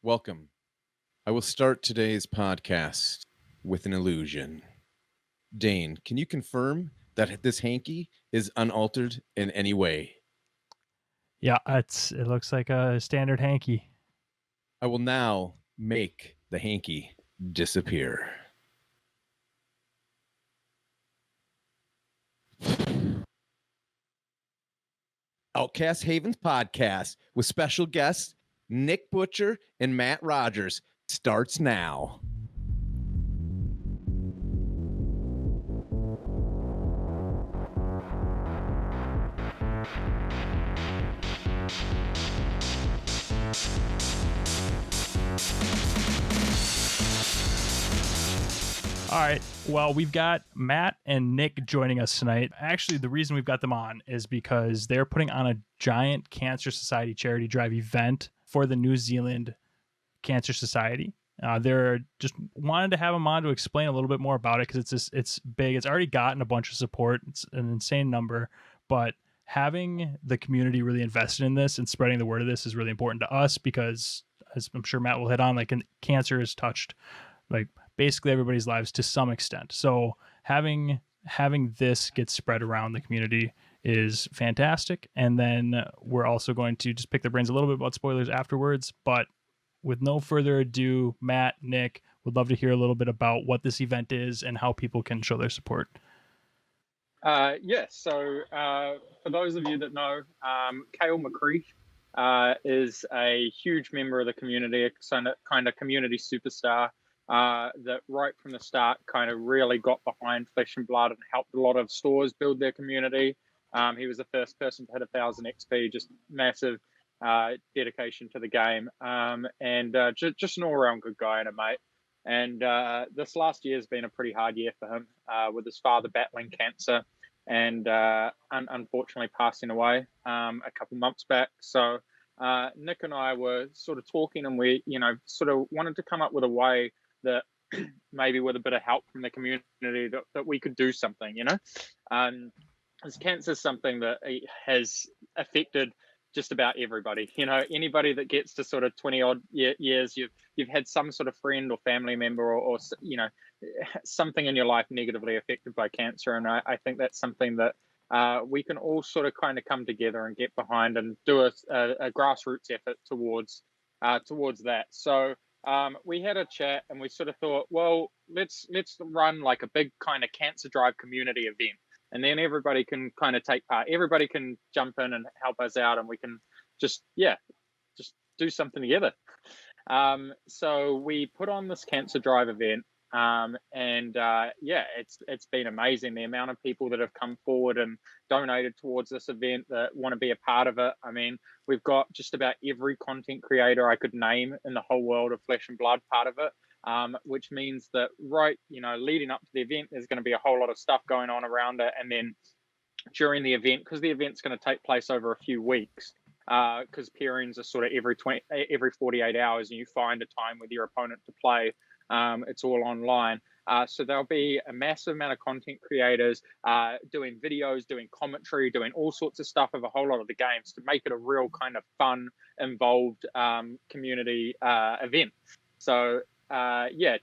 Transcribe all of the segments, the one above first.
Welcome. I will start today's podcast with an illusion. Dane, can you confirm that this hanky is unaltered in any way? Yeah, it looks like a standard hanky. I will now make the hanky disappear. Outcast Havens podcast with special guests Nick Butcher and Matt Rogers starts now. All right. Well, we've got Matt and Nick joining us tonight. Actually, the reason we've got them on is because they're putting on a giant Cancer Society charity drive event for the New Zealand Cancer Society. They're just wanted to have them on to explain a little bit more about it because it's big. It's already gotten a bunch of support. It's an insane number, but having the community really invested in this and spreading the word of this is really important to us because, as I'm sure Matt will hit on, like cancer has touched like basically everybody's lives to some extent. So having this get spread around the community is fantastic. And then we're also going to just pick their brains a little bit about spoilers afterwards. But with no further ado, Matt, Nick, would love to hear a little bit about what this event is and how people can show their support. So for those of you that know, Kale McCree is a huge member of the community, a kind of community superstar. That right from the start kind of really got behind Flesh and Blood and helped a lot of stores build their community. He was the first person to hit 1,000 XP, just massive dedication to the game, and just an all-around good guy and a mate. And this last year has been a pretty hard year for him, with his father battling cancer and unfortunately passing away a couple months back. So Nick and I were sort of talking, and we, sort of wanted to come up with a way that maybe with a bit of help from the community that we could do something, as cancer is something that has affected just about everybody. Anybody that gets to sort of 20 odd years, you've had some sort of friend or family member or something in your life negatively affected by cancer. And I think that's something that we can all sort of kind of come together and get behind and do a grassroots effort towards that. So we had a chat and we sort of thought, well, let's run like a big kind of cancer drive community event, and then everybody can kind of take part. Everybody can jump in and help us out, and we can just do something together. So we put on this cancer drive event, it's been amazing, the amount of people that have come forward and donated towards this event that want to be a part of it. I mean, we've got just about every content creator I could name in the whole world of Flesh and Blood part of it, which means that leading up to the event, there's going to be a whole lot of stuff going on around it. And then during the event, because the event's going to take place over a few weeks, because pairings are sort of every 48 hours, and you find a time with your opponent to play. It's all online. So there'll be a massive amount of content creators doing videos, doing commentary, doing all sorts of stuff of a whole lot of the games to make it a real kind of fun, involved community event. So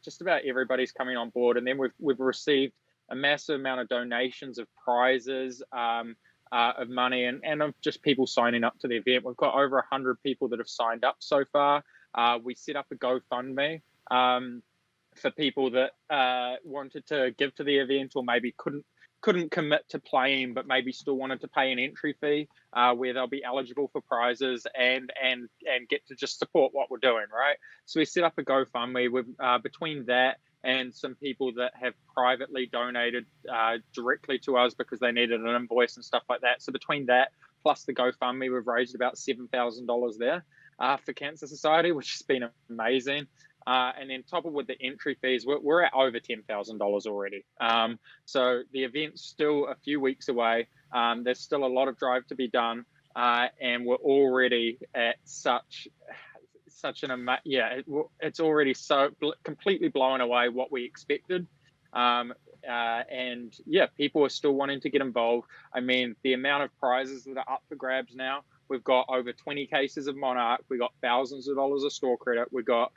just about everybody's coming on board. And then we've received a massive amount of donations of prizes, of money, and of just people signing up to the event. We've got over 100 people that have signed up so far. We set up a GoFund Me for people that wanted to give to the event, or maybe couldn't commit to playing, but maybe still wanted to pay an entry fee, where they'll be eligible for prizes and get to just support what we're doing, right? So we set up a GoFundMe with between that and some people that have privately donated directly to us because they needed an invoice and stuff like that. So between that plus the GoFundMe, we've raised about $7,000 there for Cancer Society, which has been amazing. And then top of with the entry fees, we're at over $10,000 already. So the event's still a few weeks away. There's still a lot of drive to be done, and we're already at it's already so completely blown away what we expected. People are still wanting to get involved. I mean, the amount of prizes that are up for grabs now, We've got over 20 cases of Monarch. We got thousands of dollars of store credit. We got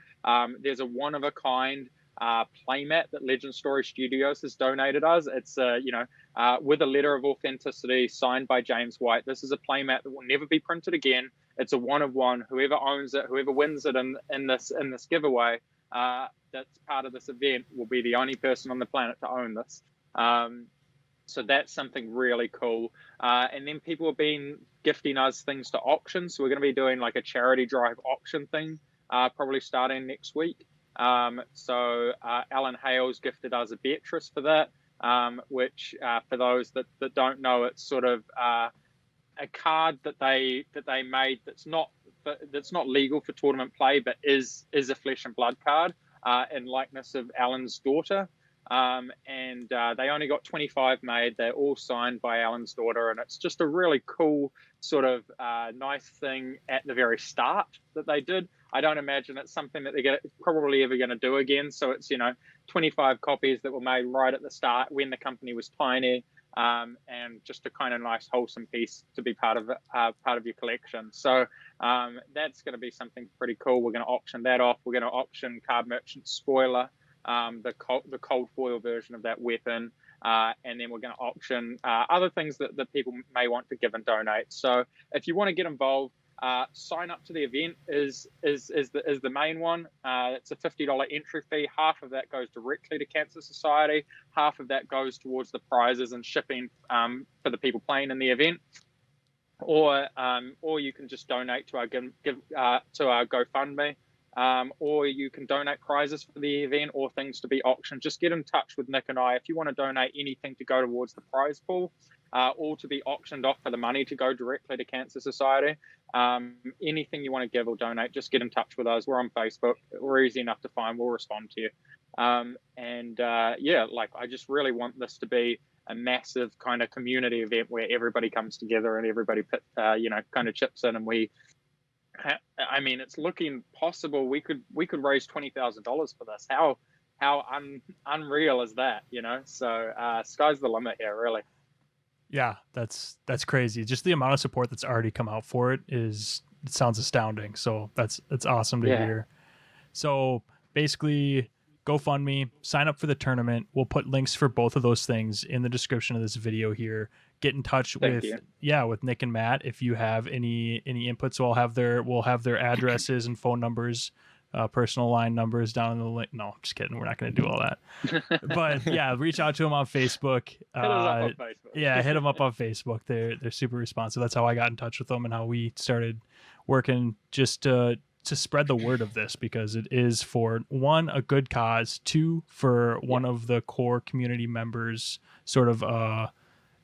there's a one of a kind playmat that Legend Story Studios has donated us. It's with a letter of authenticity signed by James White. This is a playmat that will never be printed again. It's a one of one. Whoever owns it, whoever wins it in this giveaway, that's part of this event, will be the only person on the planet to own this. So that's something really cool. And then people have been gifting us things to auction. So we're going to be doing like a charity drive auction thing, probably starting next week. So Alan Hales gifted us a Beatrice for that, which for those that don't know, it's sort of a card that they made that's not legal for tournament play, but is a flesh and blood card in likeness of Alan's daughter. And they only got 25 made. They're all signed by Alan's daughter, and it's just a really cool sort of nice thing at the very start that they did. I don't imagine it's something that they're probably ever going to do again. So it's 25 copies that were made right at the start when the company was tiny, and just a kind of nice wholesome piece to be part of your collection. So that's going to be something pretty cool. We're going to auction that off. We're going to auction Card Merchant Spoiler, the cold foil version of that weapon, and then we're going to auction other things that people may want to give and donate. So if you want to get involved, sign up to the event is the main one. It's a $50 entry fee. Half of that goes directly to Cancer Society. Half of that goes towards the prizes and shipping for the people playing in the event. Or you can just donate to our to our GoFundMe. Or you can donate prizes for the event or things to be auctioned. Just get in touch with Nick and I if you want to donate anything to go towards the prize pool, or to be auctioned off for the money to go directly to Cancer Society. Anything you want to give or donate, just get in touch with us. We're on Facebook. We're easy enough to find. We'll respond to you. I just really want this to be a massive kind of community event where everybody comes together and everybody kind of chips in, and it's looking possible. We could raise $20,000 for this. How unreal is that? So sky's the limit here, really. Yeah, that's crazy. Just the amount of support that's already come out for it sounds astounding. So that's awesome to hear. So basically, GoFundMe, sign up for the tournament. We'll put links for both of those things in the description of this video here. Get in touch with Nick and Matt if you have any input. So we'll have their addresses and phone numbers, personal line numbers down in the link. No, just kidding. We're not going to do all that. But yeah, reach out to them on Facebook. Hit them up on Facebook. They're super responsive. That's how I got in touch with them and how we started working just to spread the word of this, because it is, for one, a good cause, two, for one of the core community members, sort of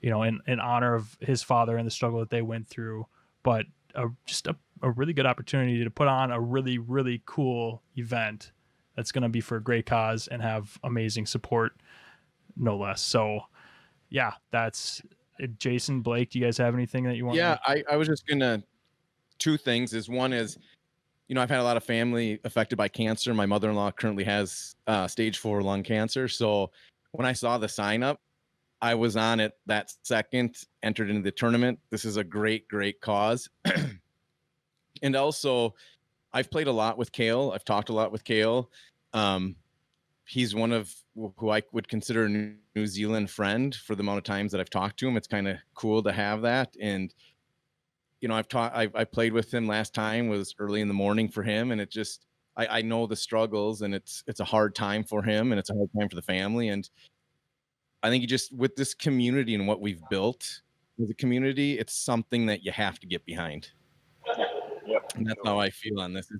in honor of his father and the struggle that they went through, but just a really good opportunity to put on a really, really cool event that's going to be for a great cause and have amazing support, no less. So yeah, that's it. Jason, Blake, do you guys have anything that you want? Yeah, I was just gonna, two things is, one is, I've had a lot of family affected by cancer. My mother-in-law currently has stage 4 lung cancer. So when I saw the sign up, I was on it that second, entered into the tournament. This is a great, great cause. And also, I've played a lot with Kale. I've talked a lot with Kale. He's one of who I would consider a New Zealand friend for the amount of times that I've talked to him. It's kind of cool to have that. And I played with him last time, was early in the morning for him, and it just, I know the struggles, and it's a hard time for him, and it's a hard time for the family. And I think with this community and what we've built as a community, it's something that you have to get behind. Yep. And that's how I feel on this.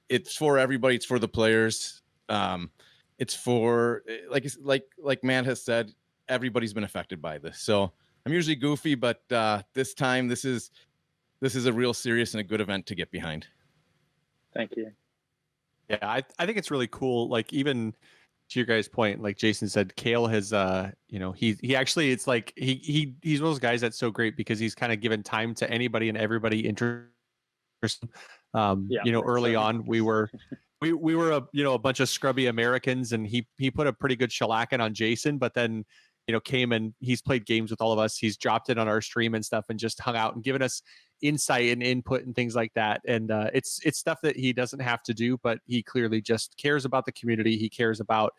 It's for everybody. It's for the players. It's for, like Matt has said, everybody's been affected by this. So I'm usually goofy, but this time this is a real serious and a good event to get behind. Thank you. Yeah, I think it's really cool. Like, even to your guys' point, like Jason said, Kale has he actually, it's like he's one of those guys that's so great because he's kind of given time to anybody and everybody interested. Early on we were a bunch of scrubby Americans, and he put a pretty good shellacking on Jason, but then came and he's played games with all of us. He's dropped in on our stream and stuff and just hung out and given us insight and input and things like that. And it's stuff that he doesn't have to do, but he clearly just cares about the community. He cares about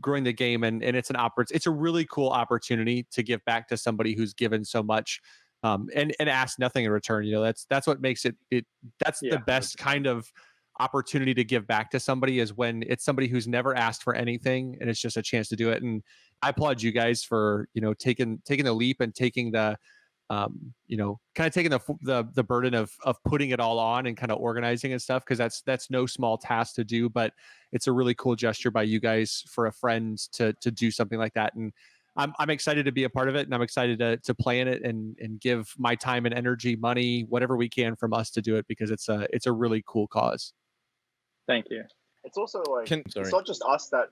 growing the game, and it's it's a really cool opportunity to give back to somebody who's given so much and ask nothing in return. That's what makes it that's the best kind of opportunity to give back to somebody, is when it's somebody who's never asked for anything and it's just a chance to do it. And I applaud you guys for taking the leap and taking the kind of taking the burden of putting it all on and kind of organizing and stuff, because that's no small task to do, but it's a really cool gesture by you guys for a friend to do something like that. And I'm excited to be a part of it, and I'm excited to play in it and give my time and energy, money, whatever we can from us to do it, because it's a really cool cause. Thank you. It's also like it's not just us that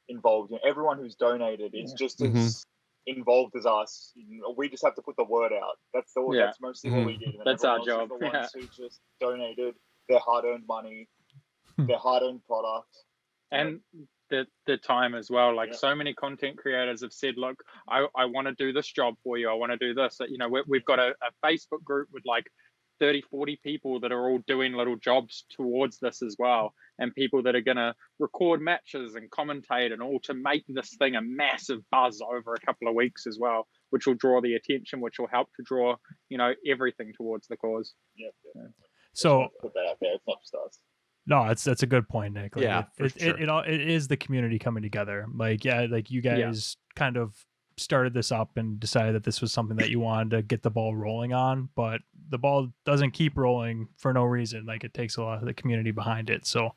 involved. Everyone who's donated is just as involved as us. We just have to put the word out. That's mostly what we did. And that's our job. The ones who just donated their hard-earned money, their hard-earned product, and the time as well. Like so many content creators have said, look, I want to do this job for you. I want to do this. We've got a Facebook group with like 30, 40 people that are all doing little jobs towards this as well. And people that are going to record matches and commentate and all to make this thing a massive buzz over a couple of weeks as well, which will draw the attention, which will help to draw, everything towards the cause. Yeah. So put that out there. It's not just us. No, that's a good point, Nick. Like, sure. It is the community coming together. Like, like you guys kind of started this up and decided that this was something that you wanted to get the ball rolling on, but the ball doesn't keep rolling for no reason. Like, it takes a lot of the community behind it. So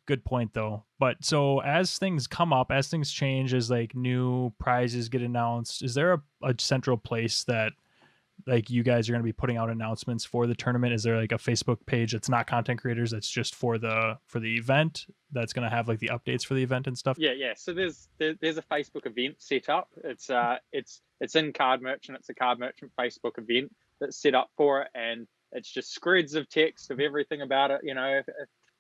good point though. But so as things come up, as things change, as like new prizes get announced, is there a central place that like you guys are going to be putting out announcements for the tournament? Is there like a Facebook page that's not content creators, that's just for the event, that's going to have like the updates for the event and stuff? Yeah. So there's a Facebook event set up. It's in Card Merchant. It's a Card Merchant Facebook event that's set up for it, and it's just spreads of text of everything about it.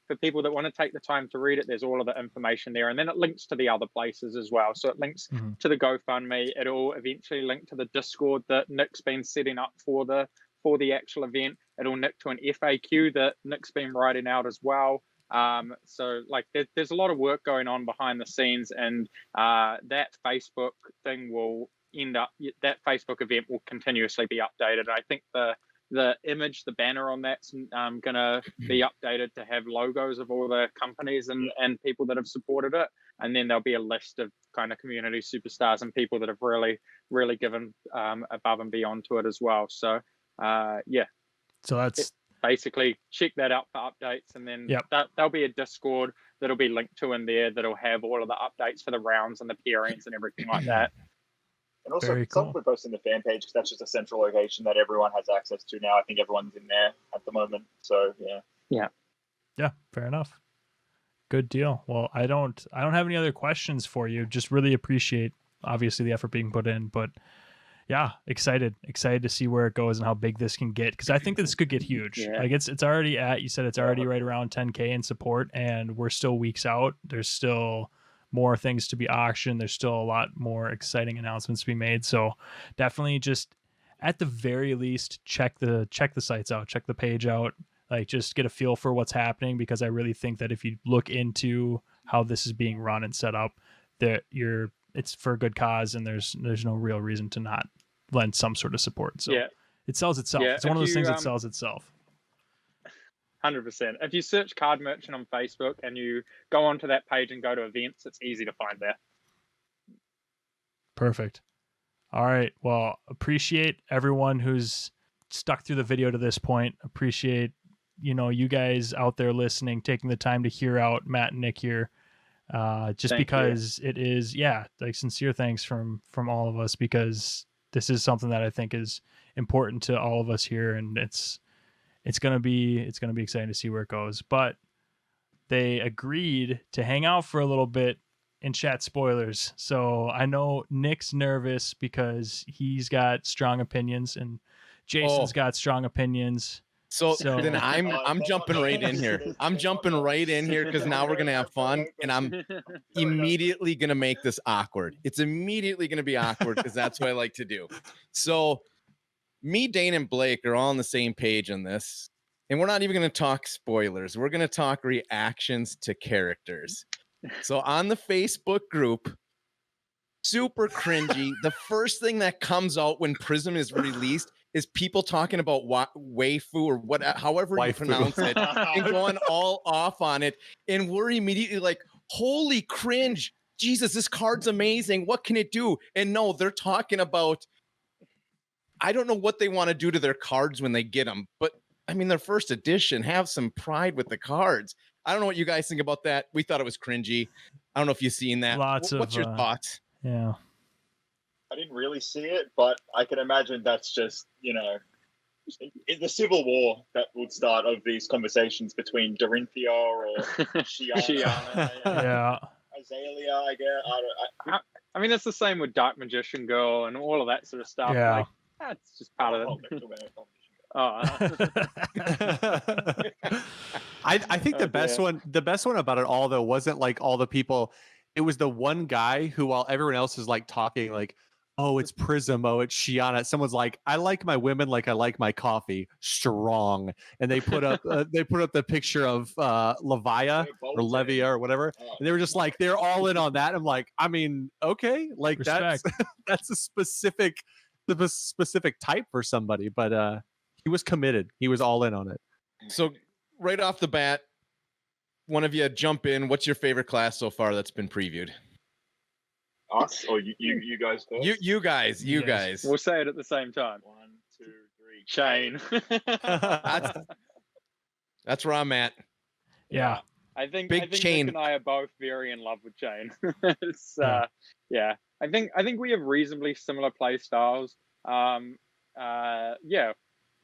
For people that want to take the time to read it, there's all of the information there, and then it links to the other places as well. So it links to the GoFundMe. It'll eventually link to the Discord that Nick's been setting up for the actual event. It'll link to an FAQ that Nick's been writing out as well. So like there's a lot of work going on behind the scenes, and that Facebook thing will that Facebook event will continuously be updated. I think the image, the banner on that's going to be updated to have logos of all the companies and people that have supported it. And then there'll be a list of kind of community superstars and people that have really, really given above and beyond to it as well. So, So that's basically check that out for updates. And then there'll be a Discord that'll be linked to in there that'll have all of the updates for the rounds and the pairings and everything like that. And also, some we post in the fan page, because that's just a central location that everyone has access to now. I think everyone's in there at the moment. So yeah, fair enough. Good deal. Well, I don't have any other questions for you. Just really appreciate obviously the effort being put in, but excited to see where it goes and how big this can get, because I think this could get huge. Like it's already at, you said it's already right around 10K in support, and we're still weeks out. There's still more things to be auctioned. There's still a lot more exciting announcements to be made. So definitely just at the very least check the sites out, check the page out, like just get a feel for what's happening, because I really think that if you look into how this is being run and set up, that it's for a good cause, and there's no real reason to not lend some sort of support. So it sells itself. It's one of those things that sells itself. 100%. If you search Card Merchant on Facebook and you go onto that page and go to events, it's easy to find there. Perfect. All right. Well, appreciate everyone who's stuck through the video to this point. Appreciate, you guys out there listening, taking the time to hear out Matt and Nick here. Because it is, like sincere thanks from all of us, because this is something that I think is important to all of us here, and it's gonna be exciting to see where it goes. But they agreed to hang out for a little bit and chat spoilers. So I know Nick's nervous because he's got strong opinions, and Jason's got strong opinions. So So- then I'm jumping right in here. I'm jumping right in here because now we're gonna have fun, and I'm immediately gonna make this awkward. It's immediately gonna be awkward because that's what I like to do. So me, Dane, and Blake are all on the same page on this. And we're not even going to talk spoilers. We're going to talk reactions to characters. So on the Facebook group, super cringy. The first thing that comes out when Prism is released is people talking about waifu or what, however you pronounce it, and going all off on it. And we're immediately like, holy cringe. Jesus, this card's amazing. What can it do? And no, they're talking about, I don't know what they want to do to their cards when they get them, but I mean, their first edition, have some pride with the cards. I don't know what you guys think about that. We thought it was cringy. I don't know if you've seen that. What's your thoughts? Yeah. I didn't really see it, but I can imagine that's just, in the civil war that would start of these conversations between Dorinthia or Shiana, Yeah. Azalea, I guess. I mean, it's the same with Dark Magician Girl and all of that sort of stuff. Yeah. Like, that's just part of it. I think the best one about it all though wasn't like all the people. It was the one guy who, while everyone else is like talking like, oh, it's Prism, oh, it's Shiana, someone's like, I like my women like I like my coffee, strong. And they put up the picture of Levia or Levia or whatever. And they were just like, they're all in on that. I'm like, I mean, okay, like Respect. that's a specific type for somebody, but he was committed. He was all in on it. So right off the bat, one of you jump in. What's your favorite class so far that's been previewed? Us or you guys first? You guys. We'll say it at the same time. 1, 2, 3. Chain. That's where I'm at. Yeah. I think Chain. Nick and I are both very in love with Chain. Yeah. I think we have reasonably similar play styles.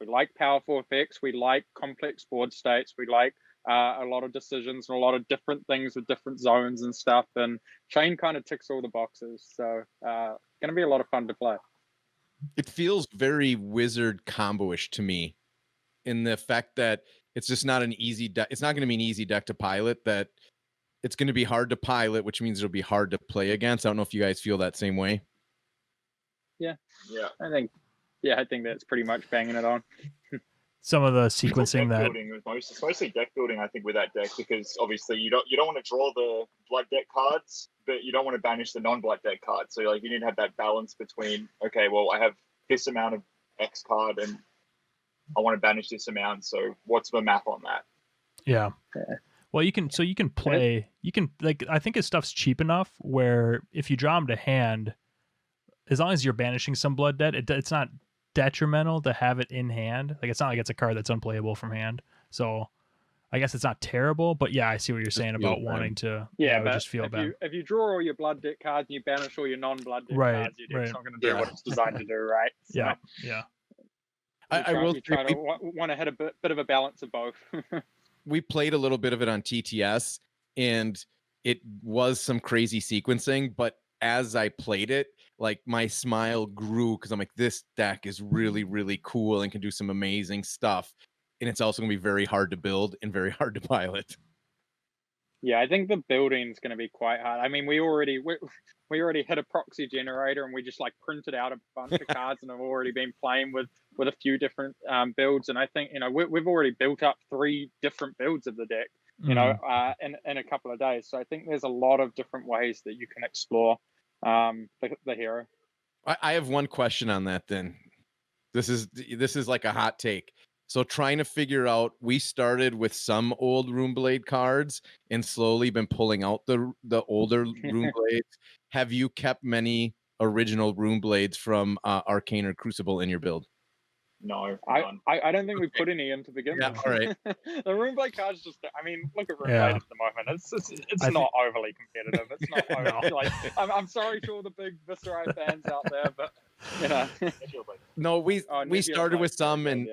We like powerful effects. We like complex board states. We like a lot of decisions and a lot of different things with different zones and stuff. And Chain kind of ticks all the boxes. So going to be a lot of fun to play. It feels very wizard combo-ish to me in the fact that it's just not an easy deck. It's not going to be an easy deck to pilot, that it's going to be hard to pilot, which means it'll be hard to play against. I don't know if you guys feel that same way. Yeah. I think that's pretty much banging it on. Some of the sequencing that It's mostly deck building, I think, with that deck, because obviously you don't want to draw the blood deck cards, but you don't want to banish the non-blood deck cards. So like you need to have that balance between, okay, well, I have this amount of X card and I want to banish this amount. So what's the math on that? Yeah. Well, you can play. You can I think his stuff's cheap enough where if you draw him to hand, as long as you're banishing some blood debt, it's not detrimental to have it in hand. Like it's not like it's a card that's unplayable from hand. So I guess it's not terrible, but yeah, I see what you're saying about wanting to. But just feel bad. If you draw all your blood deck cards and you banish all your non-blood deck cards, it's not going to do what it's designed to do, right? So yeah. I will try to want to hit a bit of a balance of both. We played a little bit of it on TTS, and it was some crazy sequencing, but as I played it, like my smile grew because I'm like, this deck is really, really cool and can do some amazing stuff. And it's also going to be very hard to build and very hard to pilot. Yeah, I think the building's going to be quite hard. I mean, we already hit a proxy generator and we just like printed out a bunch of cards and have already been playing with a few different builds. And I think, we've already built up 3 different builds of the deck, in a couple of days. So I think there's a lot of different ways that you can explore the hero. I have one question on that then. This is like a hot take. So trying to figure out, we started with some old Runeblade cards and slowly been pulling out the older Runeblades. Have you kept many original Runeblades from Arcane or Crucible in your build? No, I don't think we put any in to begin with. All right. The Runeblade cards look at Runeblade at the moment. It's not overly competitive. It's not overly, I'm sorry to all the big Viscerai fans out there, but No, we started with some and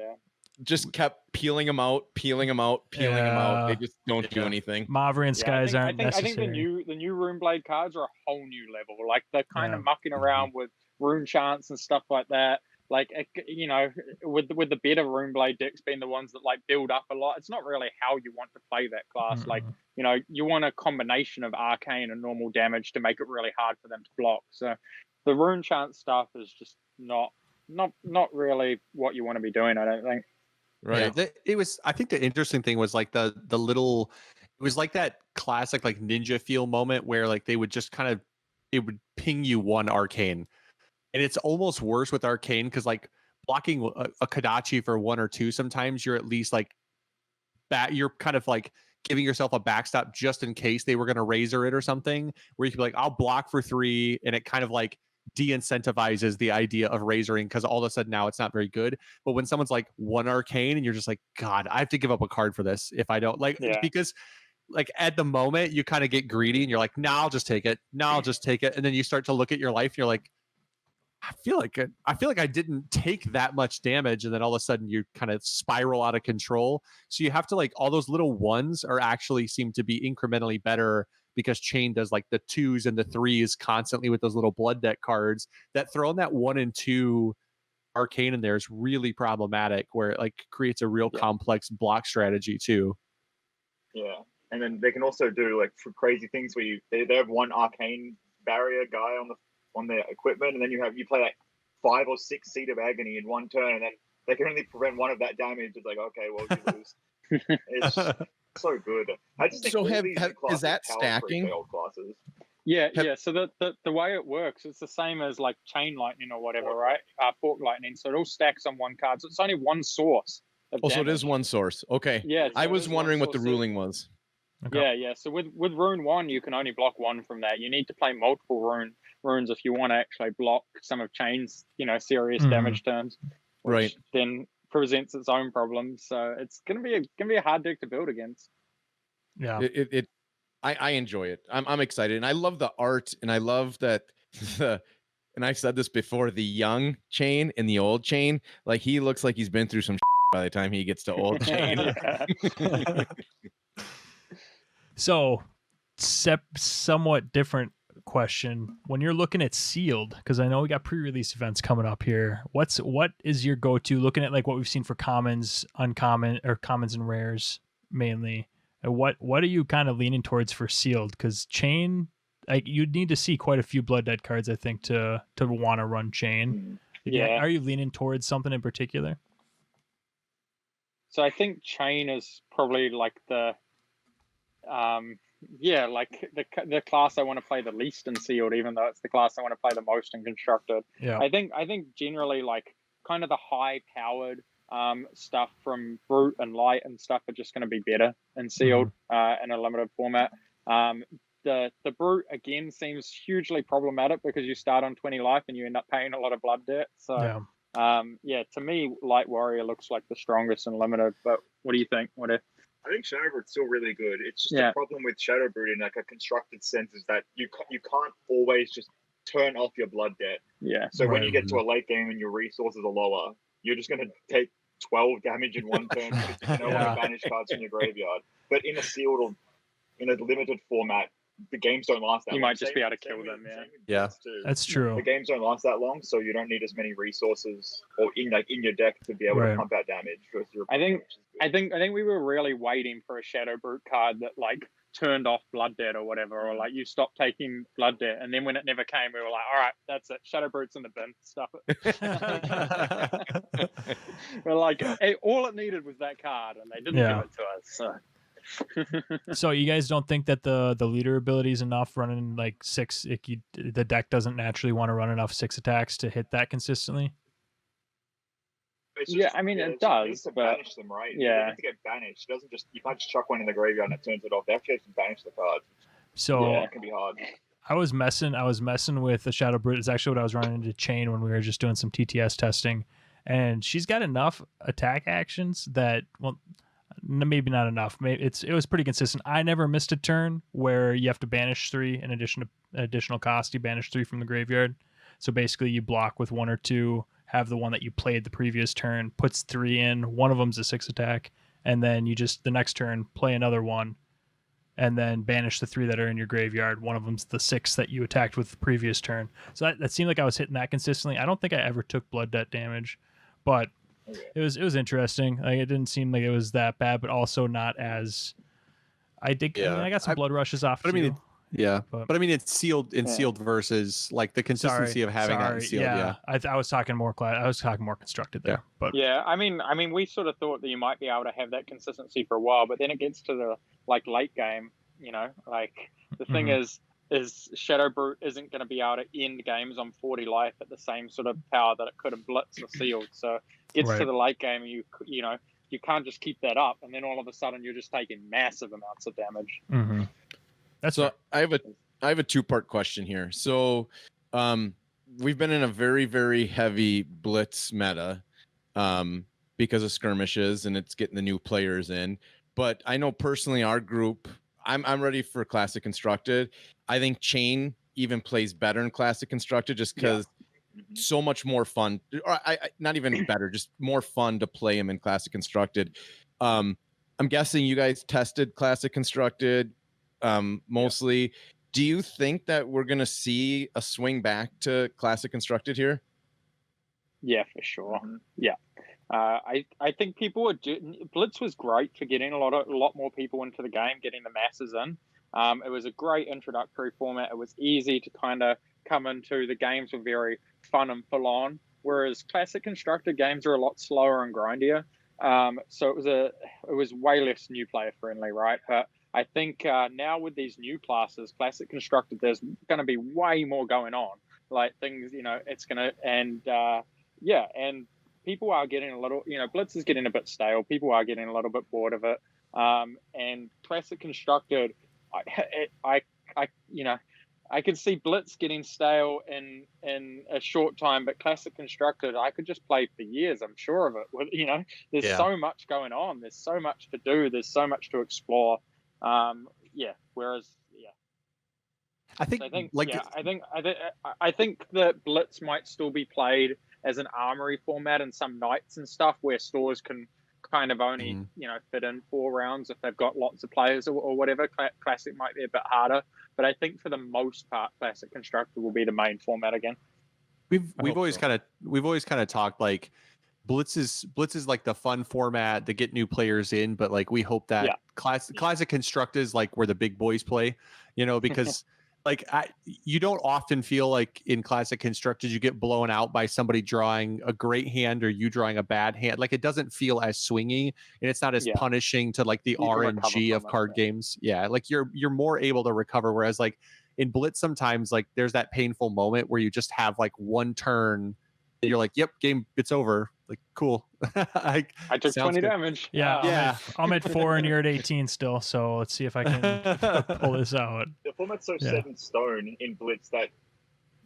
just kept peeling them out. They just don't do anything. Maverian skies aren't necessary. I think the new Runeblade cards are a whole new level. Like they're kind of mucking around with rune chants and stuff like that. you know, with the better Runeblade decks being the ones that like build up a lot, it's not really how you want to play that class. Like, you know, you want a combination of arcane and normal damage to make it really hard for them to block. So the rune chant stuff is just not really what you want to be doing, I don't think. Right. Yeah, it was. I think the interesting thing was like the little. It was like that classic like ninja feel moment where like they would just kind of it would ping you one arcane, and it's almost worse with arcane because like blocking a Kadachi for 1 or 2. Sometimes you're at least like you're kind of like giving yourself a backstop just in case they were going to razor it or something. Where you can be like, I'll block for 3, and it kind of like de-incentivizes the idea of razoring because all of a sudden now it's not very good. But when someone's like 1 arcane and you're just like, God, I have to give up a card for this if I don't like because like at the moment you kind of get greedy and you're like, I'll just take it. I'll just take it. And then you start to look at your life and you're like, I feel like I didn't take that much damage, and then all of a sudden you kind of spiral out of control. So you have to like all those little ones are actually seem to be incrementally better because Chain does like the 2s and the 3s constantly with those little blood deck cards. That throwing that 1 and 2 arcane in there is really problematic, where it like creates a real complex block strategy too. Yeah, and then they can also do like for crazy things where they have 1 arcane barrier guy on their equipment, and then you play like 5 or 6 Seed of Agony in 1 turn, and then they can only prevent 1 of that damage. It's like, okay, well, you lose. It's so good. I just think So is that stacking? Old classes. Yeah. So the way it works, it's the same as like Chain Lightning or whatever, right? Fork Lightning. So it all stacks on 1 card. So it's only 1 source. So it is 1 source. Okay. Yeah. So I was wondering what the ruling was. Okay. Yeah. So with Rune 1, you can only block 1 from that. You need to play multiple runes if you want to actually block some of Chain's, you know, serious damage turns. Which then presents its own problems. So it's gonna be a hard deck to build against. Yeah. I enjoy it. I'm excited, and I love the art, and I love that and I've said this before, the young Chain and the old Chain, like he looks like he's been through some by the time he gets to old Chain. So, somewhat different question. When you're looking at sealed, because I know we got pre-release events coming up here, what is your go-to looking at like what we've seen for commons, uncommon, or commons and rares mainly? What are you kind of leaning towards for sealed? Because Chain, like you'd need to see quite a few Blood Dead cards, I think, to want to run Chain. Yeah. Are you leaning towards something in particular? So I think Chain is probably like the like the class I want to play the least in sealed, even though it's the class I want to play the most in constructed. Yeah. I think generally like kind of the high powered stuff from Brute and Light and stuff are just going to be better in sealed in a limited format. The Brute again seems hugely problematic because you start on 20 life and you end up paying a lot of blood debt. So to me, Light Warrior looks like the strongest in limited. But what do you think? I think Shadow Brute's still really good. It's just a problem with Shadow Brute in like a constructed sense is that you can't always just turn off your blood debt. Yeah. So when you get to a late game and your resources are lower, you're just going to take 12 damage in 1 turn because you don't want to banish cards from your graveyard. But in a sealed or in a limited format, the games don't last that long. You might just be able to kill them, That's true. The games don't last that long, so you don't need as many resources or in your deck to be able to pump out damage. I think we were really waiting for a Shadow Brute card that like turned off blood debt or whatever, or like you stopped taking blood debt, and then when it never came, we were like, all right, that's it, Shadow Brute's in the bin, stuff it. We're like, all it needed was that card, and they didn't give it to us. So. So you guys don't think that the leader ability is enough running like 6? The deck doesn't naturally want to run enough 6 attacks to hit that consistently. I mean it does, to but banish them, right? Yeah, they need to get banished. It doesn't just you can't just chuck one in the graveyard and it turns it off. They actually have to banish the card. So it can be hard. I was messing with the Shadow Brute. It's actually what I was running into Chain when we were just doing some TTS testing, and she's got enough attack actions that maybe not enough. It was pretty consistent. I never missed a turn where you have to banish 3 in addition to additional cost. You banish 3 from the graveyard. So basically you block with 1 or 2, have the one that you played the previous turn, puts 3 in, one of them's a 6 attack, and then you just the next turn play another one, and then banish the 3 that are in your graveyard. One of them's the 6 that you attacked with the previous turn. So that seemed like I was hitting that consistently. I don't think I ever took blood debt damage, but it was interesting. Like, it didn't seem like it was that bad, but also not as I did. Yeah. I mean, I got some blood rushes off. But too, I mean, but I mean, it's sealed in Yeah. sealed versus like the consistency of having that in sealed. Yeah. I was talking more I was talking more constructed there. But yeah, I mean, we sort of thought that you might be able to have that consistency for a while, but then it gets to the like late game. You know, like the thing is Shadow Brute isn't going to be able to end games on 40 life at the same sort of power that it could have blitzed or sealed. So it gets to the late game, and you know, you can't just keep that up, and then all of a sudden you're just taking massive amounts of damage. Mm-hmm. That's so I have a 2-part question here. So we've been in a very, very heavy blitz meta because of skirmishes, and it's getting the new players in. But I know personally our group, I'm ready for Classic Constructed. I think Chain even plays better in Classic Constructed just because so much more fun. Or I not even better, just more fun to play him in Classic Constructed. I'm guessing you guys tested Classic Constructed mostly. Do you think that we're going to see a swing back to Classic Constructed here? Yeah, for sure. Yeah. I think people were Blitz was great for getting a lot more people into the game, getting the masses in. It was a great introductory format. It was easy to kind of come into. The games were very fun and full on, whereas Classic Constructed games are a lot slower and grindier. So it was way less new player friendly, right? But I think now with these new classes, Classic Constructed, there's going to be way more going on. Like things, you know, it's going to and people are getting a little, you know, Blitz is getting a bit stale. People are getting a little bit bored of it. And Classic Constructed, I could see Blitz getting stale in a short time, but Classic Constructed, I could just play for years. I'm sure of it. You know, there's so much going on. There's so much to do. There's so much to explore. Whereas, I think that Blitz might still be played as an armory format in some nights and stuff where stores can kind of only fit in 4 rounds if they've got lots of players or whatever. Classic might be a bit harder, but I think for the most part, Classic Constructed will be the main format again. We've always kind of talked like Blitz is like the fun format to get new players in, but like we hope that Classic Constructed is like where the big boys play, you know, because like you don't often feel like in Classic Constructed you get blown out by somebody drawing a great hand or you drawing a bad hand. Like it doesn't feel as swingy and it's not as punishing to like the RNG of card games. Yeah, like you're more able to recover. Whereas like in Blitz sometimes like there's that painful moment where you just have like one turn and you're like, yep, game, it's over. Like cool. I took 20 damage. Yeah. I'm at 4 and you're at 18 still. So let's see if I can pull this out. The format's so set in stone in Blitz that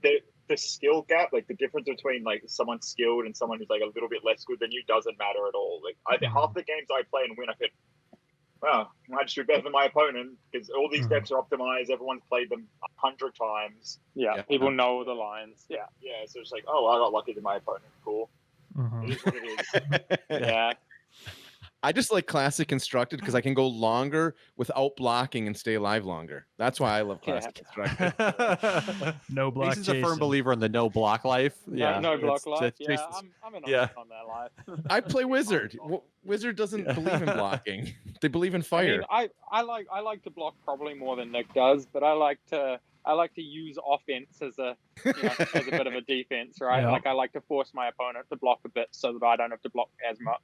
the skill gap, like the difference between like someone skilled and someone who's like a little bit less good than you doesn't matter at all. Like I think half the games I play and win, I think, wow, I just do better than my opponent because all these decks are optimized. Everyone's played them 100 times. Yeah, people know the lines. Yeah, so it's like, oh, I got lucky than my opponent. Cool. It is what it is. Yeah. I just like Classic Constructed because I can go longer without blocking and stay alive longer. That's why I love Classic Constructed. No block. Jason's a firm believer in the no block life. No block life. I'm in on that life. I play Wizard. Wizard doesn't believe in blocking. They believe in fire. I mean, I like to block probably more than Nick does, but I like to use offense as a as a bit of a defense, right? Yeah. Like I like to force my opponent to block a bit so that I don't have to block as much.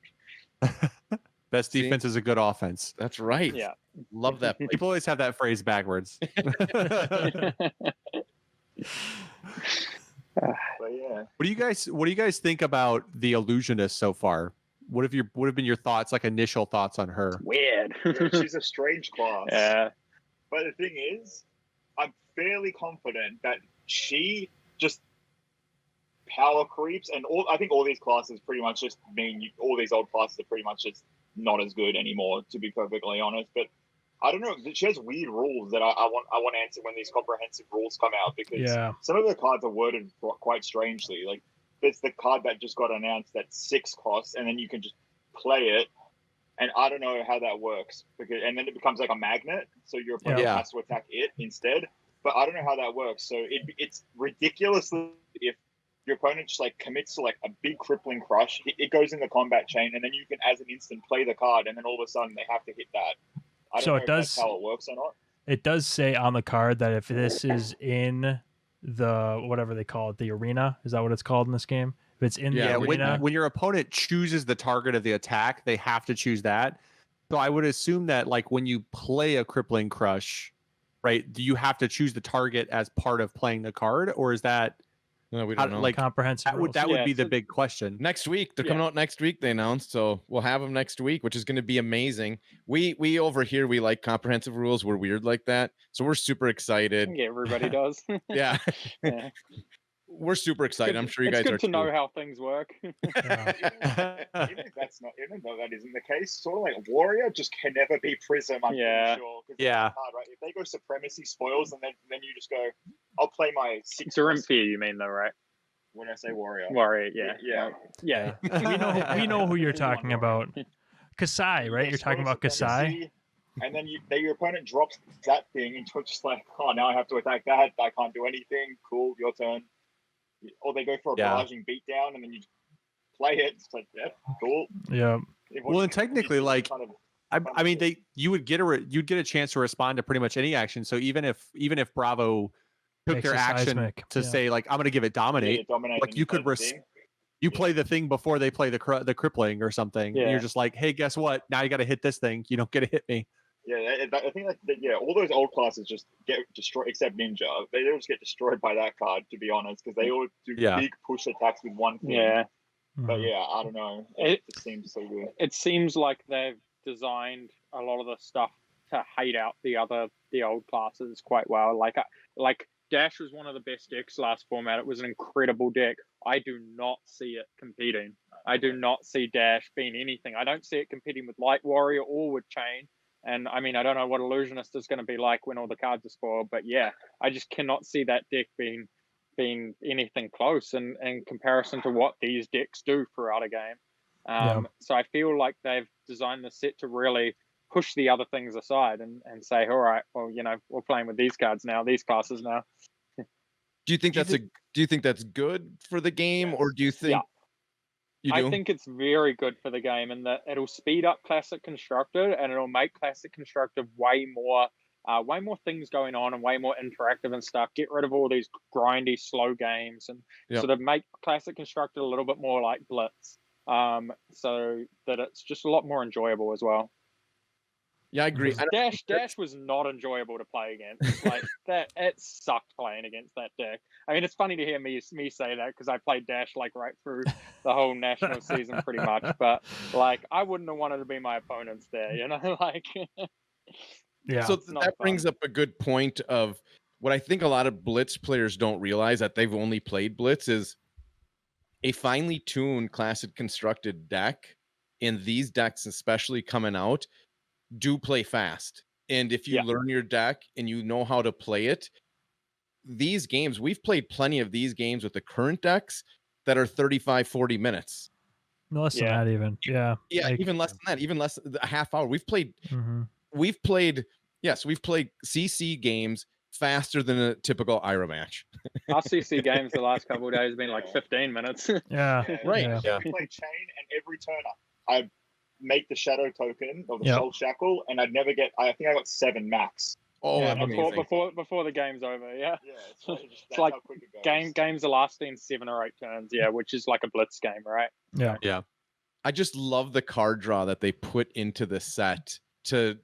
Best defense is a good offense. That's right. Yeah. Love that. People always have that phrase backwards. But yeah. What do you guys think about the Illusionist so far? What have been your thoughts, like initial thoughts on her? Weird. She's a strange class. Yeah. But the thing is, I'm fairly confident that she just power creeps, and I think all these classes pretty much just mean all these old classes are pretty much just not as good anymore, to be perfectly honest. But I don't know. She has weird rules that I want to answer when these comprehensive rules come out, because some of the cards are worded quite strangely. Like there's the card that just got announced that's 6 costs, and then you can just play it, And I don't know how that works and then it becomes like a magnet, so your opponent Yeah. has to attack it instead. But I don't know how that works. So it's ridiculous if your opponent just like commits to like a big crippling crush, it goes in the combat chain, and then you can as an instant play the card, and then all of a sudden they have to hit that. I don't So know it if does- that's how it works or not. It does say on the card that if this is in the whatever they call it, the arena, is that what it's called in this game? If it's in Yeah, the when, arena, when your opponent chooses the target of the attack, they have to choose that. So I would assume that like when you play a crippling crush, right, do you have to choose the target as part of playing the card, or is that No, we how- don't know. like comprehensive that would rules. that would Yeah, be the so- big question? Next week, they're Yeah. coming out next week. They announced, so we'll have them next week, which is going to be amazing. We over here we like comprehensive rules. We're weird like that, so we're super I excited. think everybody does. Yeah, Yeah. we're super excited. I'm sure you it's guys good are to too. know how things work. Yeah. Even though that isn't the case, sort of like Warrior just can never be Prism. I'm Yeah. pretty sure. 'Cause Yeah. it's hard, right? If they go Supremacy Spoils, and then you just go, I'll play my 6. It's Olympia, you mean though, right? When I say Warrior, Warrior, yeah. yeah. we know who you're talking about. Kasai, right? You're talking about Kasai. And then your opponent drops that thing, and you're just like, oh, now I have to attack that. I can't do anything. Cool, your turn. Or they go for a Yeah. barraging beatdown, and then you play it. It's like, yeah, cool. Yeah. Well, and technically, like, kind of, I mean, you'd get a chance to respond to pretty much any action. So even if Bravo took Makes their a action seismic, to yeah. say like I'm going to give it dominate, dominate. like, and you could play the thing. you play the thing before they play the crippling or something. And Yeah. you're just like, hey, guess what? Now you got to hit this thing. You don't get to hit me. Yeah, I think that all those old classes just get destroyed, except Ninja. They all just get destroyed by that card, to be honest, because they all do Yeah. big push attacks with one thing. Yeah. But Mhm. yeah, I don't know. It- It just seems so good. It seems like they've designed a lot of the stuff to hate out the old classes quite well. Like Dash was one of the best decks last format. It was an incredible deck. I do not see it competing. I do not see Dash being anything. I don't see it competing with Light Warrior or with Chain. And I mean, I don't know what Illusionist is going to be like when all the cards are spoiled, but yeah, I just cannot see that deck being anything close in comparison to what these decks do throughout a game. So I feel like they've designed the set to really push the other things aside and say, all right, well, we're playing with these cards now, these classes now. Do you think that's good for the game, or do you think? Yeah. You do? I think it's very good for the game, and that it'll speed up Classic Constructed, and it'll make Classic Constructed way more things going on and way more interactive and stuff. Get rid of all these grindy, slow games, and sort of make Classic Constructed a little bit more like Blitz, so that it's just a lot more enjoyable as well. Yeah, I agree. Dash was not enjoyable to play against. Like that, it sucked playing against that deck. I mean, it's funny to hear me say that because I played Dash like right through the whole national season pretty much. But like, I wouldn't have wanted to be my opponents there, like. Yeah. So It's not that brings fun. up a good point of what I think a lot of Blitz players don't realize, that they've only played Blitz, is a finely tuned Classic Constructed deck, and these decks especially coming out do play fast. And if you learn your deck and you know how to play it, these games, we've played plenty of these games with the current decks that are 35, 40 minutes. No less than that even. Yeah. Yeah, Like, even less than that, even less, a half hour. We've played CC games faster than a typical IRA match. Our CC games the last couple of days have been like 15 minutes. Yeah. Right. Yeah. We play Chain, and every turn I make the Shadow token or the Yep. Soul Shackle, and I'd never get. I think I got 7 max. Oh, Yeah, that's amazing. before the game's over. Yeah. Yeah, it's like how quick it goes. Games are lasting 7 or 8 turns. Yeah, which is like a Blitz game, right? Yeah. I just love the card draw that they put into the set to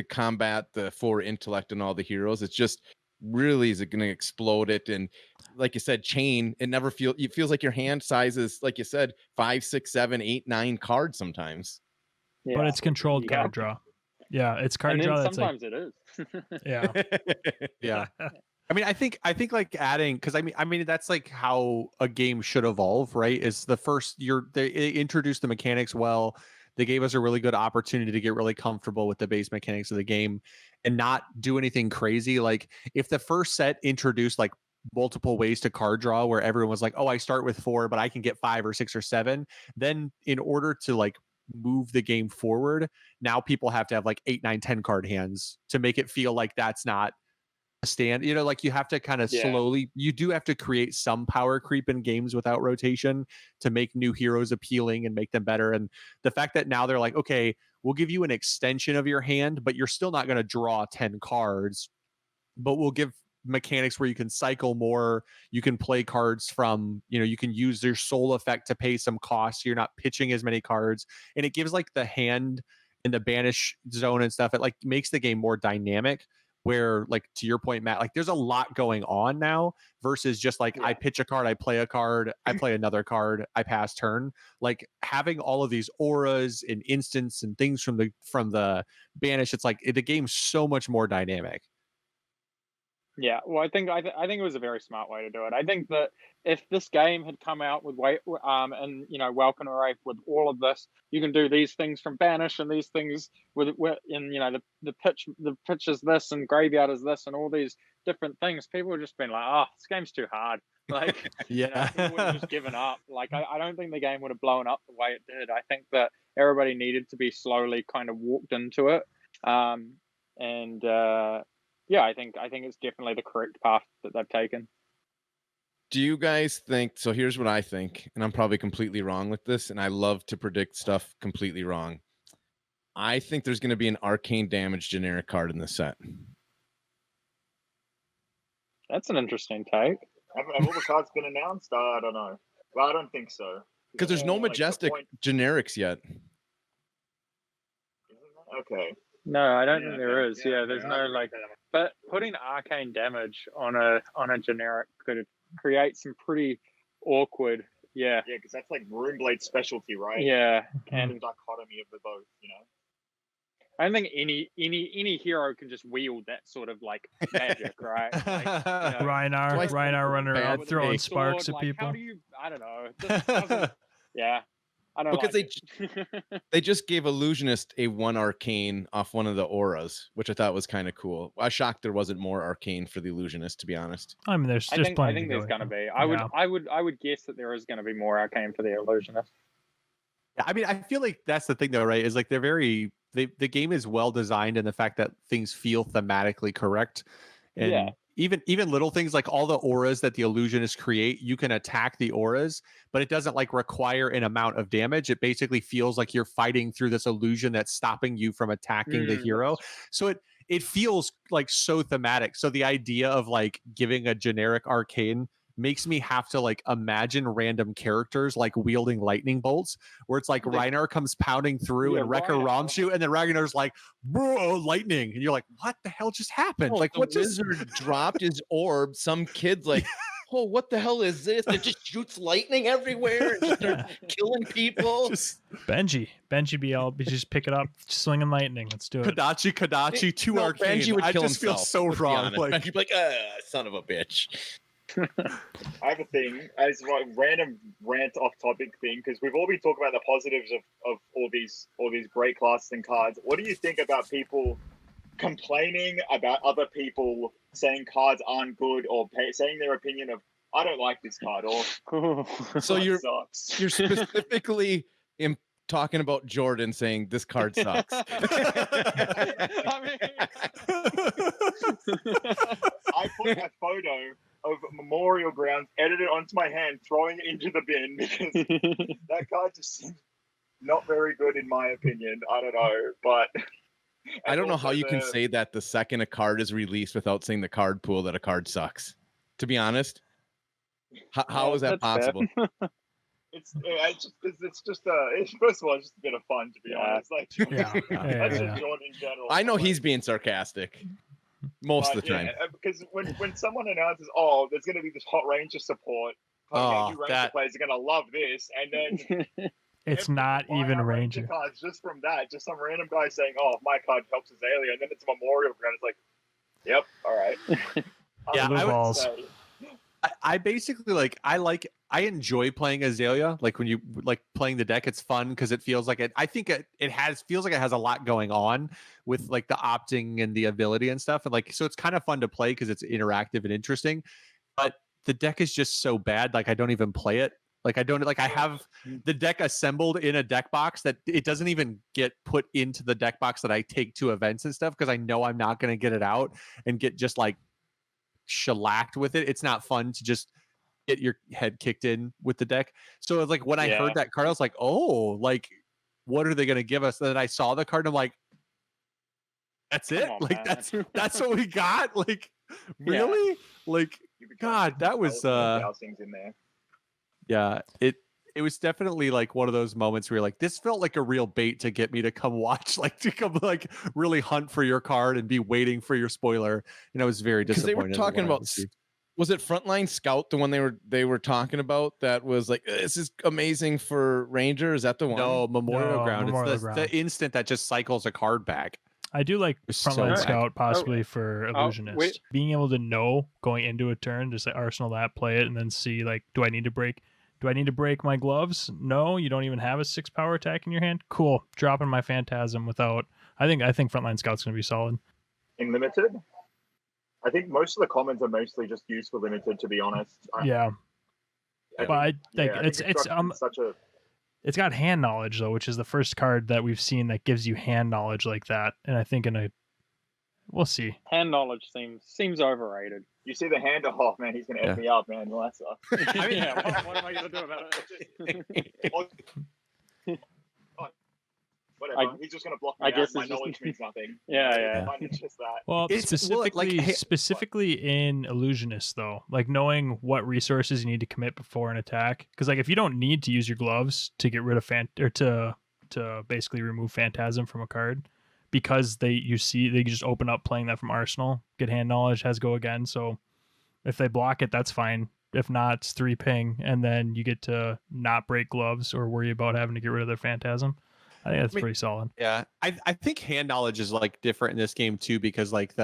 combat the 4 intellect and all the heroes. It's just really is it going to explode it. And like you said, Chain, it feels like your hand size is, like you said, 5, 6, 7, 8, 9 cards sometimes. Yeah. But it's controlled Yeah. card draw. Yeah, it's card and draw then that's like sometimes it is. yeah. Yeah. I mean, I think like adding, because I mean that's like how a game should evolve, right? Is the first they introduced the mechanics well. They gave us a really good opportunity to get really comfortable with the base mechanics of the game and not do anything crazy. Like if the first set introduced like multiple ways to card draw where everyone was like, oh, I start with 4, but I can get 5 or 6 or 7. Then in order to like move the game forward, now people have to have like 8, 9, 10 card hands to make it feel like that's not a stand. You know, like you have to kind of slowly, you do have to create some power creep in games without rotation to make new heroes appealing and make them better. And the fact that now they're like, okay, we'll give you an extension of your hand, but you're still not going to draw 10 cards, but we'll give mechanics where you can cycle more, you can play cards from, you know, you can use your soul effect to pay some costs, you're not pitching as many cards, and it gives like the hand in the banish zone and stuff, it like makes the game more dynamic, where like to your point, Matt, like there's a lot going on now versus just like I pitch a card, I play a card, I play another card, I pass turn. Like having all of these auras and instants and things from the banish, it's like the game's so much more dynamic. Yeah, well, I think it was a very smart way to do it. I think that if this game had come out with and you know, Welcome Array with all of this, you can do these things from banish and these things with in, you know, the pitch is this and graveyard is this and all these different things. People have just been like, oh, this game's too hard. Like, you know, people would have just given up. Like, I don't think the game would have blown up the way it did. I think that everybody needed to be slowly kind of walked into it, yeah, I think it's definitely the correct path that they've taken. Do you guys think, so here's what I think, and I'm probably completely wrong with this, and I love to predict stuff completely wrong. I think there's going to be an arcane damage generic card in this set. That's an interesting take. Have all the cards been announced? I don't know. Well, I don't think so. Because there's no majestic generics yet. Okay. No, I don't think there is. Yeah, there's no like. But putting arcane damage on a generic could create some pretty awkward. Yeah. Yeah, because that's like Runeblade's specialty, right? Yeah. And the dichotomy of the both, you know. I don't think any hero can just wield that sort of like magic, right? Like, you know, Rhinar running around throwing sword, sparks at like, people. How do you? I don't know. It just doesn't, yeah. I don't because like they just gave Illusionist a 1 arcane off one of the auras, which I thought was kind of cool. I was shocked there wasn't more arcane for the Illusionist, to be honest. I mean, there's plenty. I think there's going to be. I would guess that there is going to be more arcane for the Illusionist. Yeah, I mean, I feel like that's the thing, though, right? Is like the game is well designed in the fact that things feel thematically correct, and even little things like all the auras that the Illusionists create, you can attack the auras, but it doesn't like require an amount of damage. It basically feels like you're fighting through this illusion that's stopping you from attacking the hero. So it feels like so thematic. So the idea of like giving a generic arcane makes me have to like imagine random characters like wielding lightning bolts, where it's like Rhinar comes pounding through and Wrecker romps you, and then Ragnar's like, bro, lightning, and you're like, what the hell just happened? Like, what wizard dropped his orb? Some kid's like, oh, what the hell is this? It just shoots lightning everywhere and just starts killing people. Benji be just pick it up, swinging lightning. Let's do it. Kadachi, 2 arcane. Benji would kill himself. Feel so wrong. Like, Benji'd be like, son of a bitch. I have a thing as a random rant off topic thing, because we've all been talking about the positives of all these great classes and cards. What do you think about people complaining about other people saying cards aren't good, or saying their opinion of, I don't like this card, or so you're sucks. You're specifically talking about Jordan saying this card sucks. I put a photo of Memorial Grounds, edited onto my hand, throwing it into the bin, because that card just seems not very good in my opinion. I don't know, but I don't know how you can say that the second a card is released without saying the card pool that a card sucks. To be honest, how is that possible? It's just first of all, it's just a bit of fun, to be honest. Like, that's just Jordan in general. I know he's being sarcastic most of the time. Because when someone announces, oh, there's going to be this hot Ranger support, new Ranger players are going to love this, and then it's not even Ranger cards just from that, just some random guy saying, oh, my card helps Azalea, and then it's a Memorial Ground. It's like, yep, all right. I basically I enjoy playing Azalea. Like when you like playing the deck, it's fun because it feels like I think it feels like it has a lot going on with like the opting and the ability and stuff. And like, so it's kind of fun to play because it's interactive and interesting, but the deck is just so bad. Like I don't even play it. Like I don't like I have the deck assembled in a deck box that it doesn't even get put into the deck box that I take to events and stuff because I know I'm not going to get it out and get just like shellacked with it. It's not fun to just get your head kicked in with the deck. So it's like when I heard that card, I was like, oh, like what are they going to give us? And then I saw the card and I'm like, that's it? on, Like man. that's what we got? Like really? Like God, that was housings in there. yeah, it was definitely like one of those moments where you're like, this felt like a real bait to get me to come watch, like to come like really hunt for your card and be waiting for your spoiler. And I was very Because disappointed. they were talking about, was it Frontline Scout, the one they were talking about that was like, this is amazing for Ranger? Is that the one? No, Memorial No, Ground. Memorial It's Ground. the instant that just cycles a card back. I do like It's so Frontline whack. Scout possibly for Illusionist. wait. Being able to know going into a turn, just like arsenal that, play it, and then see like, do I need to break my gloves? No, you don't even have a 6 power attack in your hand. Cool. Dropping my Phantasm without. I think Frontline Scout's gonna be solid. In limited, I think most of the comments are mostly just used for limited. To be honest, Yeah. But I think I it's such a it's got hand knowledge though, which is the first card that we've seen that gives you hand knowledge like that. And I think we'll see. Hand knowledge seems overrated. You see the hand, oh man, he's gonna F me up, man. Well, that's I mean, what am I gonna do about it? whatever. He's just gonna block me I out. guess My it's just- knowledge means nothing. Yeah. It's just that. Well, It's specifically in Illusionist though, like knowing what resources you need to commit before an attack. Because like if you don't need to use your gloves to get rid of to basically remove Phantasm from a card, because they just open up playing that from Arsenal, get hand knowledge, has go again. So if they block it, that's fine. If not, it's 3 ping, and then you get to not break gloves or worry about having to get rid of their Phantasm. I think that's pretty solid. Yeah, I think hand knowledge is like different in this game too because like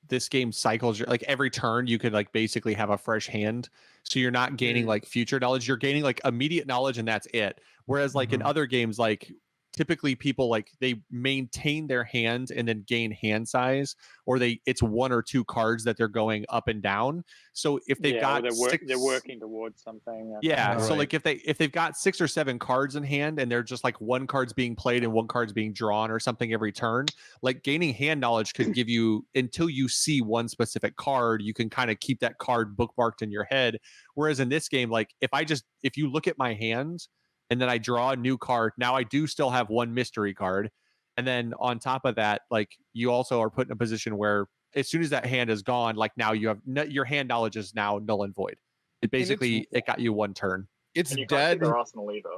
this game cycles like every turn you could like basically have a fresh hand, so you're not gaining like future knowledge. You're gaining like immediate knowledge and that's it. Whereas like in other games, like typically people like they maintain their hand and then gain hand size, or it's 1 or 2 cards that they're going up and down. So if they've got they're working towards something. Yeah, so Right. like if they've got 6 or 7 cards in hand and they're just like 1 card's being played and 1 card's being drawn or something every turn, like gaining hand knowledge could give you until you see one specific card, you can kind of keep that card bookmarked in your head. Whereas in this game, like if you look at my hand and then I draw a new card, now I do still have 1 mystery card. And then on top of that, like you also are put in a position where as soon as that hand is gone, like now you have your hand knowledge is now null and void. It basically it got you 1 turn. It's And you dead. can't see their arsenal either.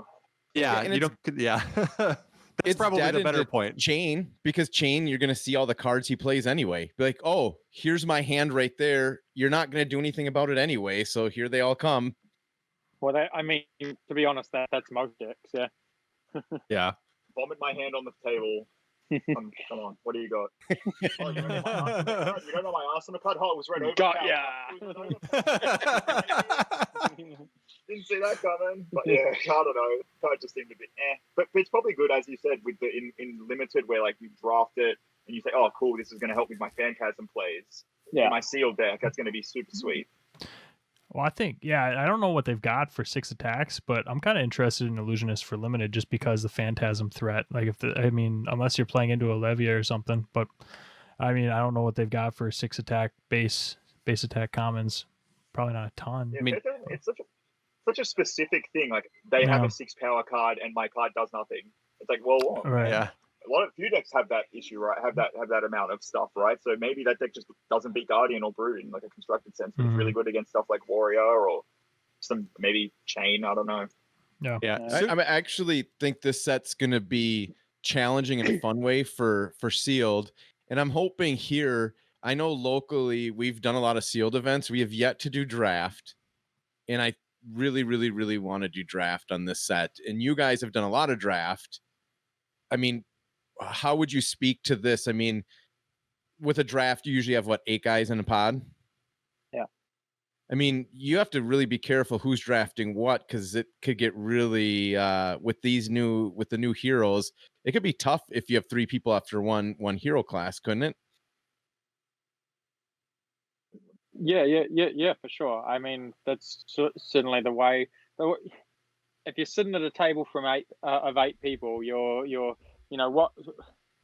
Yeah, and you don't. Yeah, that's it's probably dead the better into point. Chain, because Chain, you're going to see all the cards he plays anyway. Be like, oh, here's my hand right there. You're not going to do anything about it anyway. So here they all come. Well, I mean, to be honest, that's most decks. Yeah. Yeah. Vomit my hand on the table. Come on, what do you got? Oh, you don't know my Arsenal card? You don't know my Arsenal card? Oh, it was red over. Got Didn't see that coming. But yeah, I don't know. Card just seemed a bit But it's probably good, as you said, with the in limited where like you draft it and you say, oh, cool, this is going to help with my Phantasm plays. Yeah. My sealed deck, that's going to be super sweet. Well, I think, I don't know what they've got for 6 attacks, but I'm kind of interested in Illusionist for limited just because the Phantasm threat. Like, unless you're playing into a Levia or something, but I mean, I don't know what they've got for 6 attack base attack commons. Probably not a ton. Yeah, I mean, it's such a specific thing. Like, they have a 6 power card and my card does nothing. It's like, well, what? right. Yeah. A few decks have that issue, right? Have that amount of stuff, right? So maybe that deck just doesn't beat Guardian or Brood in like a constructed sense. But It's really good against stuff like Warrior or some maybe Chain. I don't know. Yeah. I actually think this set's going to be challenging in a fun way for sealed. And I'm hoping here, I know locally we've done a lot of sealed events. We have yet to do draft. And I really, really, really want to do draft on this set. And you guys have done a lot of draft. I mean, how would you speak to this? I mean, with a draft, you usually have 8 guys in a pod? Yeah. I mean, you have to really be careful who's drafting what, because it could get really with the new heroes, it could be tough if you have 3 people after one hero class, couldn't it? Yeah, for sure. I mean, that's certainly the way. if you're sitting at a table from eight people, you're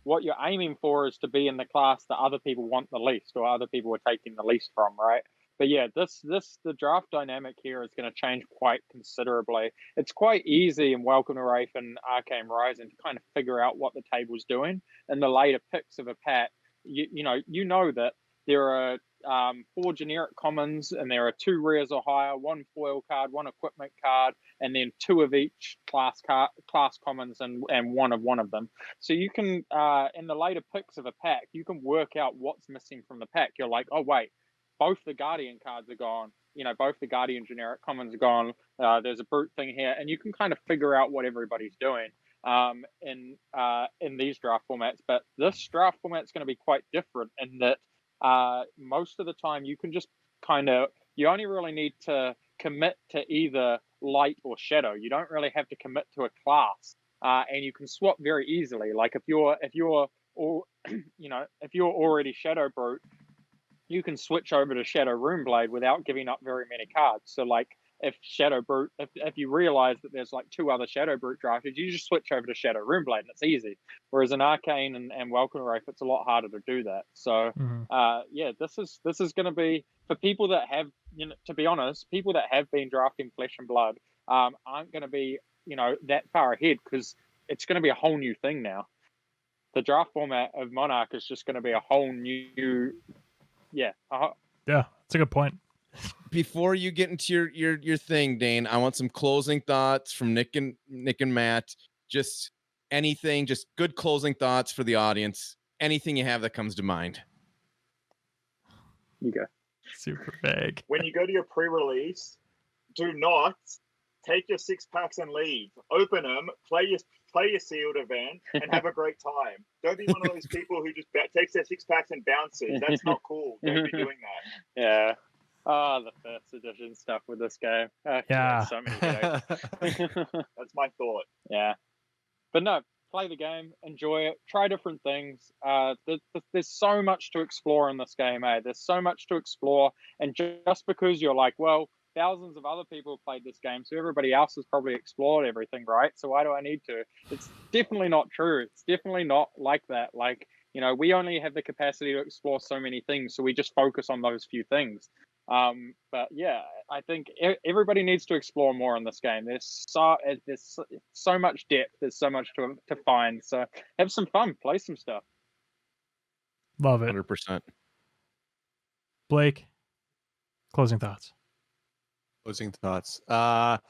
what you're aiming for is to be in the class that other people want the least, or other people are taking the least from, right? But yeah, the draft dynamic here is going to change quite considerably. It's quite easy in Welcome to Wraith and Arcane Rising to kind of figure out what the table's doing. And the later picks of a pack, you know that there are 4 generic commons, and there are 2 rares or higher, 1 foil card, 1 equipment card, and then 2 of each class commons and one of them. So you can in the later picks of a pack, you can work out what's missing from the pack. You're like, oh wait, both the Guardian cards are gone. Both the Guardian generic commons are gone. There's a brute thing here, and you can kind of figure out what everybody's doing in these draft formats. But this draft format is going to be quite different in that most of the time you can just you only really need to commit to either light or shadow. You don't really have to commit to a class, and you can swap very easily. Like if you're already Shadow Brute, you can switch over to Shadow Runeblade without giving up very many cards. So like if Shadow Brute, if you realize that there's like 2 other Shadow Brute drafted, you just switch over to Shadow Runeblade and it's easy. Whereas in Arcane and Welcome to Wraith, it's a lot harder to do that. So this is going to be for people that have, to be honest, people that have been drafting Flesh and Blood aren't going to be that far ahead, because it's going to be a whole new thing now. The draft format of Monarch is just going to be a whole new. Yeah, that's a good point. Before you get into your thing, Dane, I want some closing thoughts from Nick and Matt. Just anything, just good closing thoughts for the audience. Anything you have that comes to mind. You go. Super vague. When you go to your pre-release, do not take your 6-packs and leave. Open them, play your sealed event, and have a great time. Don't be one of those people who just takes their 6-packs and bounces. That's not cool. Don't be doing that. Yeah. Oh, the first edition stuff with this game. Yeah. So many games. That's my thought. Yeah. But no, play the game, enjoy it, try different things. There's so much to explore in this game, eh? There's so much to explore. And just because you're like, well, thousands of other people have played this game, so everybody else has probably explored everything, right? So why do I need to? It's definitely not true. It's definitely not like that. Like, we only have the capacity to explore so many things, so we just focus on those few things. But yeah, I think everybody needs to explore more in this game. There's so much depth. There's so much to find. So have some fun, play some stuff. Love it. 100%. Blake, closing thoughts. Closing thoughts. I'm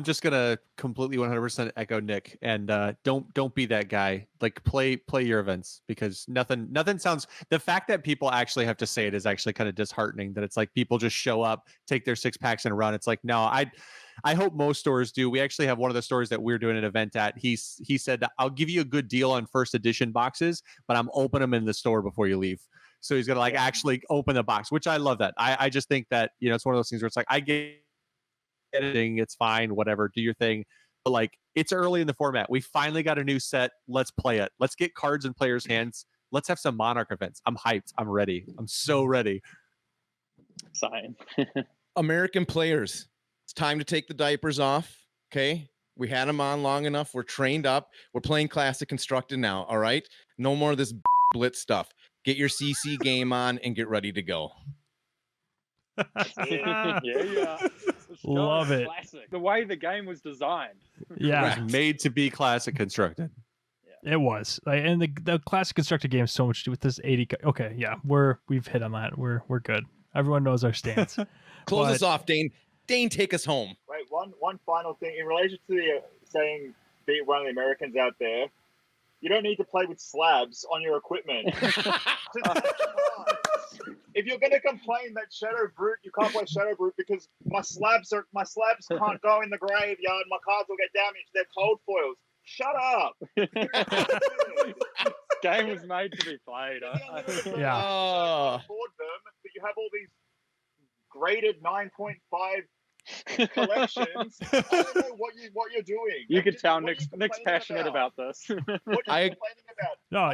just gonna completely 100% echo Nick, and don't be that guy. Like play your events, because nothing sounds. The fact that people actually have to say it is actually kind of disheartening. That it's like people just show up, take their 6-packs and run. It's like, no, I hope most stores do. We actually have one of the stores that we're doing an event at. He said, I'll give you a good deal on first edition boxes, but I'm opening them in the store before you leave. So he's gonna actually open the box, which I love that. I just think that it's one of those things where it's like, I get editing, it's fine, whatever, do your thing. But like, it's early in the format. We finally got a new set. Let's play it. Let's get cards in players' hands. Let's have some Monarch events. I'm hyped. I'm ready. I'm so ready. Sign. American players, it's time to take the diapers off. Okay. We had them on long enough. We're trained up. We're playing Classic Constructed now. All right. No more of this blitz stuff. Get your CC game on and get ready to go. Yeah. Love it. Classic. The way the game was designed. Yeah. It was made to be Classic Constructed. It was. And the Classic Constructed game has so much to do with this 80. Okay, yeah. We've hit on that. We're good. Everyone knows our stance. Close us off, Dane. Dane, take us home. Wait, one final thing in relation to the saying, be one of the Americans out there. You don't need to play with slabs on your equipment. If you're going to complain that Shadow Brute, you can't play Shadow Brute because my slabs can't go in the graveyard. My cards will get damaged. They're cold foils. Shut up. Game was made to be played. Yeah. Afford them, but you have all these graded 9.5 collections. I don't know what you're doing. You could tell Nick's passionate about this. What are you complaining about? No,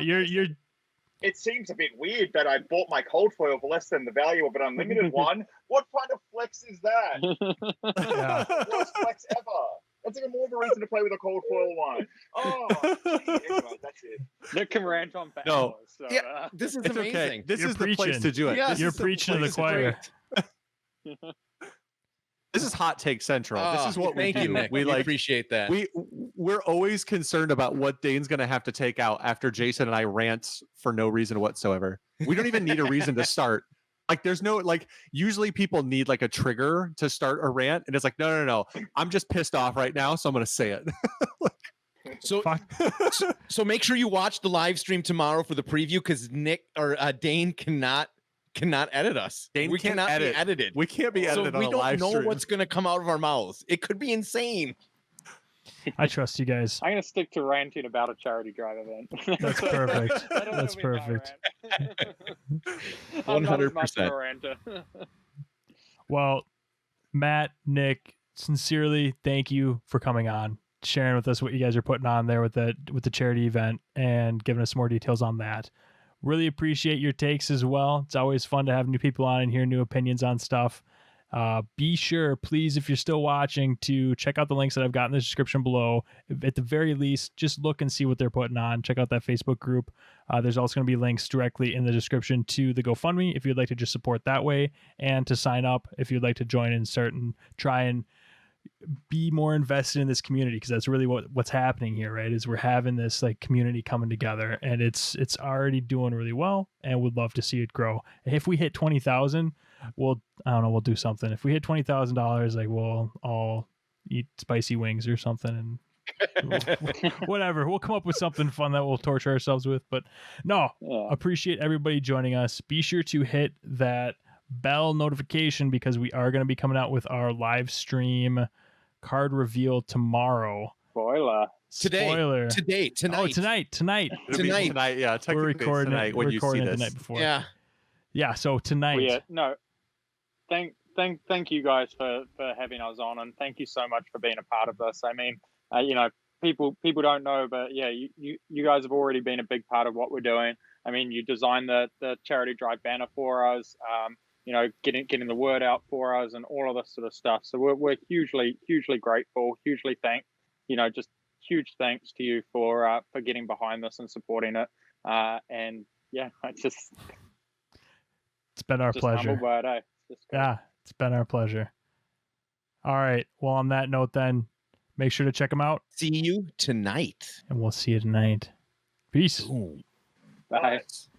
it seems a bit weird that I bought my cold foil for less than the value of an unlimited one. What kind of flex is that? Yeah. Worst flex ever. That's even more of a reason to play with a cold foil one. Oh, gee. Anyway, that's it. Nick can rant on for No. hours. So, Yeah, this is It's amazing. okay. This You're is the place preaching. to do it. Yes. This You're is the preaching to the place do choir. it. This is hot take central. This is what we thank you, do. Nick. We We like appreciate that. we're always concerned about what Dane's going to have to take out after Jason and I rant for no reason whatsoever. We don't even need a reason to start. Like there's no like usually people need like a trigger to start a rant and it's like no. I'm just pissed off right now so I'm going to say it. So, Fuck. so make sure you watch the live stream tomorrow for the preview because Nick or Dane cannot edit us. Dane we can't cannot edit. be edited. We can't be edited so we on a live don't know stream. what's going to come out of our mouths. It could be insane. I trust you guys. I'm going to stick to ranting about a charity drive event. That's perfect. That'll That's be my perfect. rant. I'm not as much of 100%. a ranter. Well, Matt, Nick, sincerely, thank you for coming on, sharing with us what you guys are putting on there with the charity event and giving us more details on that. Really appreciate your takes as well. It's always fun to have new people on and hear new opinions on stuff. Be sure, please, if you're still watching, to check out the links that I've got in the description below. At the very least, just look and see what they're putting on. Check out that Facebook group. There's also going to be links directly in the description to the GoFundMe if you'd like to just support that way, and to sign up if you'd like to join and start and try and be more invested in this community, because that's really what's happening here, right? Is we're having this like community coming together, and it's already doing really well, and would love to see it grow. If we hit 20,000, we'll do something. If we hit $20,000, like we'll all eat spicy wings or something, and whatever. We'll come up with something fun that we'll torture ourselves with. But no, Yeah. appreciate everybody joining us. Be sure to hit that bell notification because we are going to be coming out with our live stream card reveal tomorrow. Spoiler. Spoiler. Tonight. Oh, tonight. It'll be Tonight. tonight. Yeah, We're technically it's recording tonight it. when We're you see recording it the this. night before. Yeah. So tonight. Well, yeah, no. Thank you guys for having us on, and thank you so much for being a part of this. I mean, people don't know, but yeah, you guys have already been a big part of what we're doing. I mean, you designed the charity drive banner for us, getting the word out for us, and all of this sort of stuff. So we're hugely grateful, just huge thanks to you for getting behind this and supporting it. And yeah, it's been our pleasure. Humble word, eh? It's just great. Yeah, it's been our pleasure. All right. Well, on that note, then, make sure to check them out, See you tonight. and we'll see you tonight. Peace. Boom. Bye. Nice.